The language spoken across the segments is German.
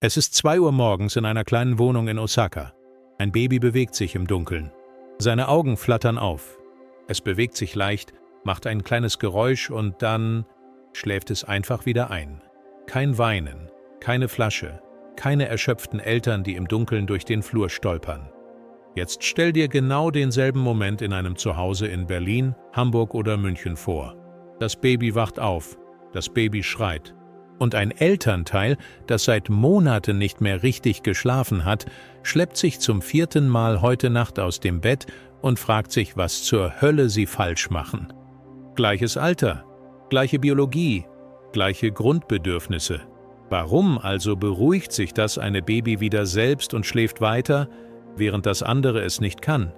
Es ist 2 Uhr morgens in einer kleinen Wohnung in Osaka. Ein Baby bewegt sich im Dunkeln. Seine Augen flattern auf. Es bewegt sich leicht, macht ein kleines Geräusch und dann schläft es einfach wieder ein. Kein Weinen, keine Flasche, keine erschöpften Eltern, die im Dunkeln durch den Flur stolpern. Jetzt stell dir genau denselben Moment in einem Zuhause in Berlin, Hamburg oder München vor. Das Baby wacht auf, das Baby schreit. Und ein Elternteil, das seit Monaten nicht mehr richtig geschlafen hat, schleppt sich zum 4. Mal heute Nacht aus dem Bett und fragt sich, was zur Hölle sie falsch machen. Gleiches Alter, gleiche Biologie, gleiche Grundbedürfnisse. Warum also beruhigt sich das eine Baby wieder selbst und schläft weiter, während das andere es nicht kann?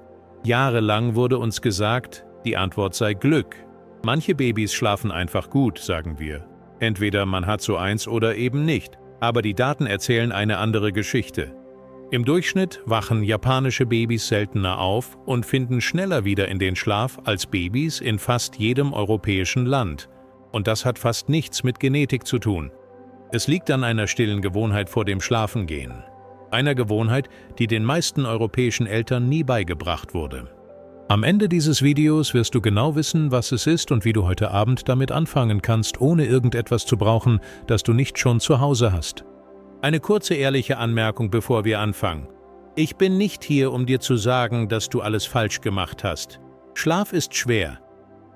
Jahrelang wurde uns gesagt, die Antwort sei Glück. Manche Babys schlafen einfach gut, sagen wir. Entweder man hat so eins oder eben nicht, aber die Daten erzählen eine andere Geschichte. Im Durchschnitt wachen japanische Babys seltener auf und finden schneller wieder in den Schlaf als Babys in fast jedem europäischen Land. Und das hat fast nichts mit Genetik zu tun. Es liegt an einer stillen Gewohnheit vor dem Schlafengehen. Einer Gewohnheit, die den meisten europäischen Eltern nie beigebracht wurde. Am Ende dieses Videos wirst du genau wissen, was es ist und wie du heute Abend damit anfangen kannst, ohne irgendetwas zu brauchen, das du nicht schon zu Hause hast. Eine kurze ehrliche Anmerkung, bevor wir anfangen. Ich bin nicht hier, um dir zu sagen, dass du alles falsch gemacht hast. Schlaf ist schwer.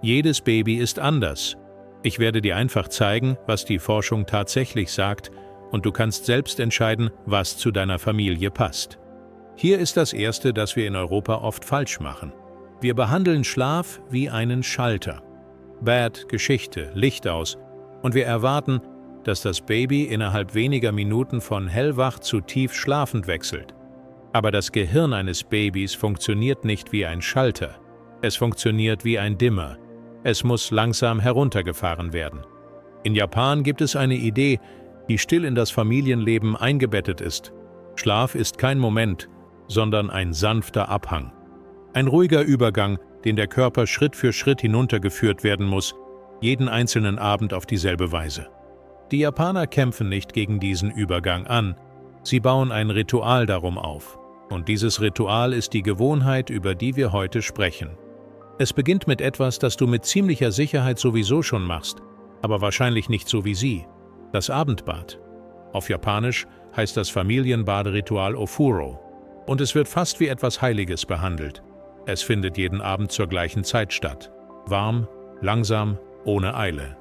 Jedes Baby ist anders. Ich werde dir einfach zeigen, was die Forschung tatsächlich sagt, und du kannst selbst entscheiden, was zu deiner Familie passt. Hier ist das Erste, das wir in Europa oft falsch machen. Wir behandeln Schlaf wie einen Schalter. Bad, Geschichte, Licht aus. Und wir erwarten, dass das Baby innerhalb weniger Minuten von hellwach zu tief schlafend wechselt. Aber das Gehirn eines Babys funktioniert nicht wie ein Schalter. Es funktioniert wie ein Dimmer. Es muss langsam heruntergefahren werden. In Japan gibt es eine Idee, die still in das Familienleben eingebettet ist. Schlaf ist kein Moment, sondern ein sanfter Abhang. Ein ruhiger Übergang, den der Körper Schritt für Schritt hinuntergeführt werden muss, jeden einzelnen Abend auf dieselbe Weise. Die Japaner kämpfen nicht gegen diesen Übergang an, sie bauen ein Ritual darum auf. Und dieses Ritual ist die Gewohnheit, über die wir heute sprechen. Es beginnt mit etwas, das du mit ziemlicher Sicherheit sowieso schon machst, aber wahrscheinlich nicht so wie sie: das Abendbad. Auf Japanisch heißt das Familienbaderitual Ofuro. Und es wird fast wie etwas Heiliges behandelt. Es findet jeden Abend zur gleichen Zeit statt. Warm, langsam, ohne Eile.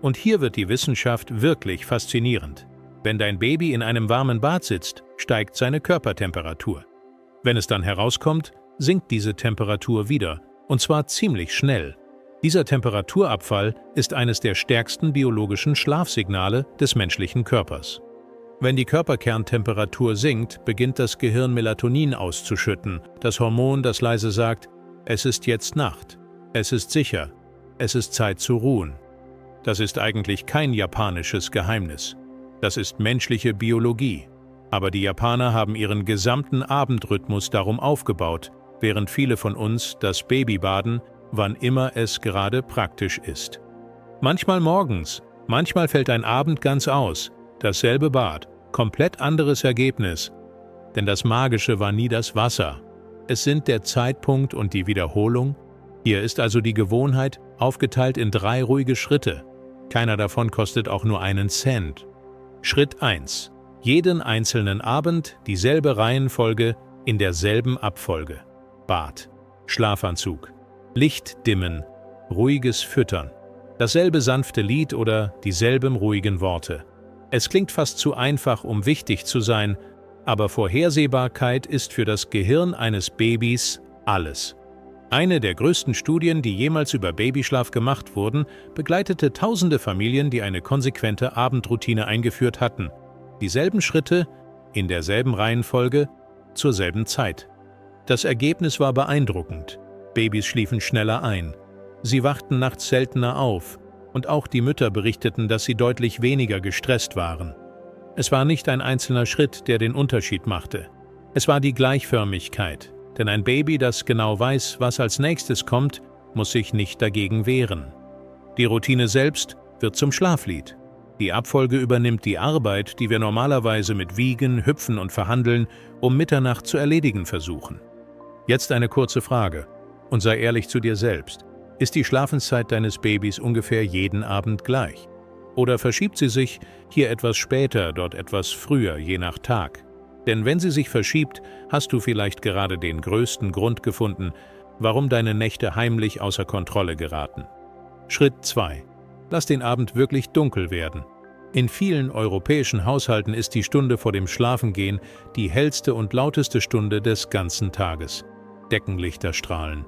Und hier wird die Wissenschaft wirklich faszinierend. Wenn dein Baby in einem warmen Bad sitzt, steigt seine Körpertemperatur. Wenn es dann herauskommt, sinkt diese Temperatur wieder, und zwar ziemlich schnell. Dieser Temperaturabfall ist eines der stärksten biologischen Schlafsignale des menschlichen Körpers. Wenn die Körperkerntemperatur sinkt, beginnt das Gehirn Melatonin auszuschütten, das Hormon, das leise sagt, es ist jetzt Nacht, es ist sicher, es ist Zeit zu ruhen. Das ist eigentlich kein japanisches Geheimnis. Das ist menschliche Biologie. Aber die Japaner haben ihren gesamten Abendrhythmus darum aufgebaut, während viele von uns das Baby baden, wann immer es gerade praktisch ist. Manchmal morgens, manchmal fällt ein Abend ganz aus. Dasselbe Bad, komplett anderes Ergebnis. Denn das Magische war nie das Wasser. Es sind der Zeitpunkt und die Wiederholung. Hier ist also die Gewohnheit, aufgeteilt in 3 ruhige Schritte. Keiner davon kostet auch nur einen Cent. Schritt 1. Jeden einzelnen Abend dieselbe Reihenfolge in derselben Abfolge. Bad, Schlafanzug, Licht dimmen, ruhiges Füttern. Dasselbe sanfte Lied oder dieselben ruhigen Worte. Es klingt fast zu einfach, um wichtig zu sein, aber Vorhersehbarkeit ist für das Gehirn eines Babys alles. Eine der größten Studien, die jemals über Babyschlaf gemacht wurden, begleitete tausende Familien, die eine konsequente Abendroutine eingeführt hatten. Dieselben Schritte, in derselben Reihenfolge, zur selben Zeit. Das Ergebnis war beeindruckend. Babys schliefen schneller ein. Sie wachten nachts seltener auf. Und auch die Mütter berichteten, dass sie deutlich weniger gestresst waren. Es war nicht ein einzelner Schritt, der den Unterschied machte. Es war die Gleichförmigkeit, denn ein Baby, das genau weiß, was als nächstes kommt, muss sich nicht dagegen wehren. Die Routine selbst wird zum Schlaflied. Die Abfolge übernimmt die Arbeit, die wir normalerweise mit Wiegen, Hüpfen und Verhandeln um Mitternacht zu erledigen versuchen. Jetzt eine kurze Frage und sei ehrlich zu dir selbst. Ist die Schlafenszeit deines Babys ungefähr jeden Abend gleich? Oder verschiebt sie sich hier etwas später, dort etwas früher, je nach Tag? Denn wenn sie sich verschiebt, hast du vielleicht gerade den größten Grund gefunden, warum deine Nächte heimlich außer Kontrolle geraten. Schritt 2. Lass den Abend wirklich dunkel werden. In vielen europäischen Haushalten ist die Stunde vor dem Schlafengehen die hellste und lauteste Stunde des ganzen Tages. Deckenlichter strahlen.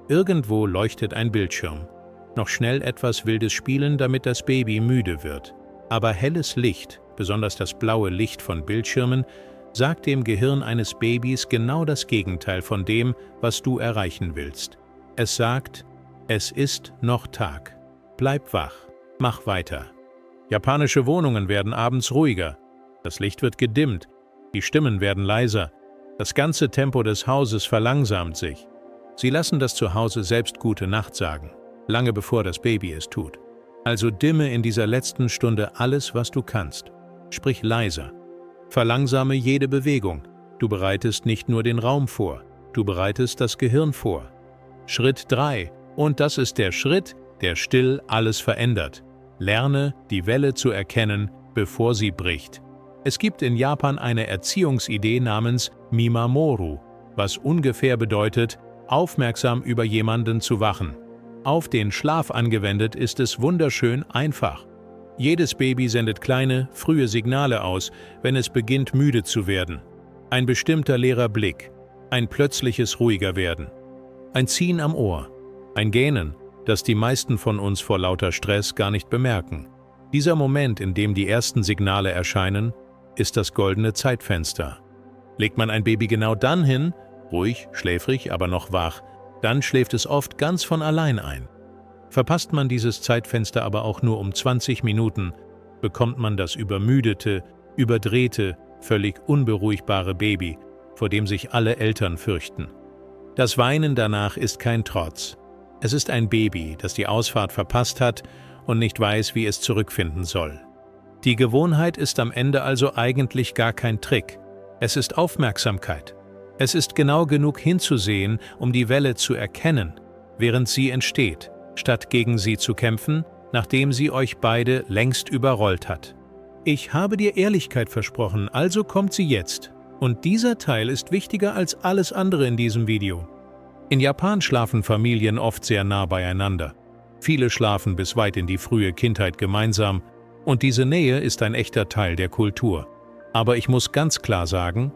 Irgendwo leuchtet ein Bildschirm. Noch schnell etwas Wildes spielen, damit das Baby müde wird. Aber helles Licht, besonders das blaue Licht von Bildschirmen, sagt dem Gehirn eines Babys genau das Gegenteil von dem, was du erreichen willst. Es sagt, es ist noch Tag. Bleib wach, mach weiter. Japanische Wohnungen werden abends ruhiger. Das Licht wird gedimmt, die Stimmen werden leiser. Das ganze Tempo des Hauses verlangsamt sich. Sie lassen das Zuhause selbst Gute Nacht sagen, lange bevor das Baby es tut. Also dimme in dieser letzten Stunde alles, was du kannst. Sprich leiser. Verlangsame jede Bewegung. Du bereitest nicht nur den Raum vor, du bereitest das Gehirn vor. Schritt 3. Und das ist der Schritt, der still alles verändert. Lerne, die Welle zu erkennen, bevor sie bricht. Es gibt in Japan eine Erziehungsidee namens Mimamoru, was ungefähr bedeutet, aufmerksam über jemanden zu wachen. Auf den Schlaf angewendet ist es wunderschön einfach. Jedes Baby sendet kleine, frühe Signale aus, wenn es beginnt müde zu werden. Ein bestimmter leerer Blick, ein plötzliches ruhiger werden, ein Ziehen am Ohr, ein Gähnen, das die meisten von uns vor lauter Stress gar nicht bemerken. Dieser Moment, in dem die ersten Signale erscheinen, ist das goldene Zeitfenster. Legt man ein Baby genau dann hin, ruhig, schläfrig, aber noch wach, dann schläft es oft ganz von allein ein. Verpasst man dieses Zeitfenster aber auch nur um 20 Minuten, bekommt man das übermüdete, überdrehte, völlig unberuhigbare Baby, vor dem sich alle Eltern fürchten. Das Weinen danach ist kein Trotz. Es ist ein Baby, das die Ausfahrt verpasst hat und nicht weiß, wie es zurückfinden soll. Die Gewohnheit ist am Ende also eigentlich gar kein Trick. Es ist Aufmerksamkeit. Es ist genau genug hinzusehen, um die Welle zu erkennen, während sie entsteht, statt gegen sie zu kämpfen, nachdem sie euch beide längst überrollt hat. Ich habe dir Ehrlichkeit versprochen, also kommt sie jetzt. Und dieser Teil ist wichtiger als alles andere in diesem Video. In Japan schlafen Familien oft sehr nah beieinander. Viele schlafen bis weit in die frühe Kindheit gemeinsam und diese Nähe ist ein echter Teil der Kultur. Aber ich muss ganz klar sagen,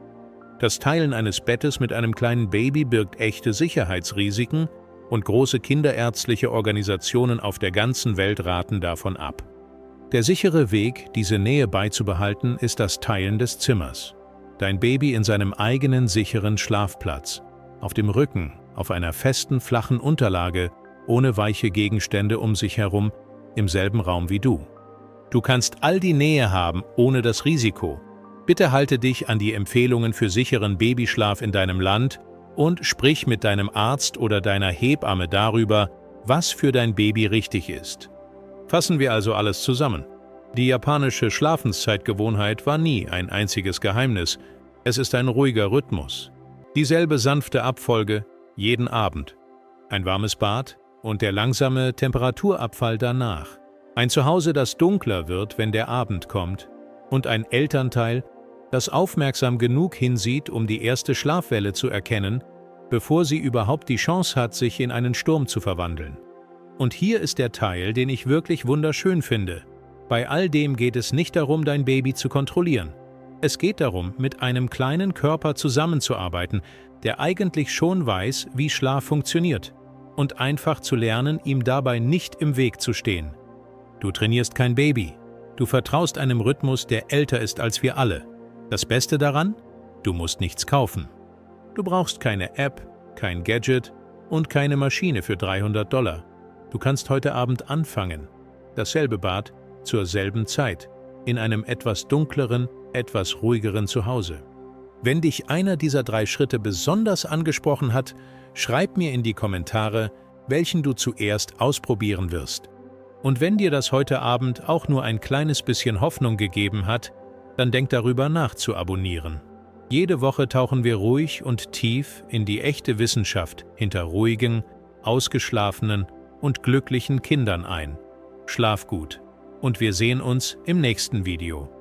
das Teilen eines Bettes mit einem kleinen Baby birgt echte Sicherheitsrisiken und große kinderärztliche Organisationen auf der ganzen Welt raten davon ab. Der sichere Weg, diese Nähe beizubehalten, ist das Teilen des Zimmers. Dein Baby in seinem eigenen sicheren Schlafplatz, auf dem Rücken, auf einer festen, flachen Unterlage, ohne weiche Gegenstände um sich herum, im selben Raum wie du. Du kannst all die Nähe haben, ohne das Risiko. Bitte halte dich an die Empfehlungen für sicheren Babyschlaf in deinem Land und sprich mit deinem Arzt oder deiner Hebamme darüber, was für dein Baby richtig ist. Fassen wir also alles zusammen. Die japanische Schlafenszeitgewohnheit war nie ein einziges Geheimnis. Es ist ein ruhiger Rhythmus. Dieselbe sanfte Abfolge jeden Abend. Ein warmes Bad und der langsame Temperaturabfall danach. Ein Zuhause, das dunkler wird, wenn der Abend kommt. Und ein Elternteil, das aufmerksam genug hinsieht, um die erste Schlafwelle zu erkennen, bevor sie überhaupt die Chance hat, sich in einen Sturm zu verwandeln. Und hier ist der Teil, den ich wirklich wunderschön finde. Bei all dem geht es nicht darum, dein Baby zu kontrollieren. Es geht darum, mit einem kleinen Körper zusammenzuarbeiten, der eigentlich schon weiß, wie Schlaf funktioniert, und einfach zu lernen, ihm dabei nicht im Weg zu stehen. Du trainierst kein Baby. Du vertraust einem Rhythmus, der älter ist als wir alle. Das Beste daran? Du musst nichts kaufen. Du brauchst keine App, kein Gadget und keine Maschine für $300. Du kannst heute Abend anfangen. Dasselbe Bad, zur selben Zeit, in einem etwas dunkleren, etwas ruhigeren Zuhause. Wenn dich einer dieser 3 Schritte besonders angesprochen hat, schreib mir in die Kommentare, welchen du zuerst ausprobieren wirst. Und wenn dir das heute Abend auch nur ein kleines bisschen Hoffnung gegeben hat, dann denk darüber nach zu abonnieren. Jede Woche tauchen wir ruhig und tief in die echte Wissenschaft hinter ruhigen, ausgeschlafenen und glücklichen Kindern ein. Schlaf gut und wir sehen uns im nächsten Video.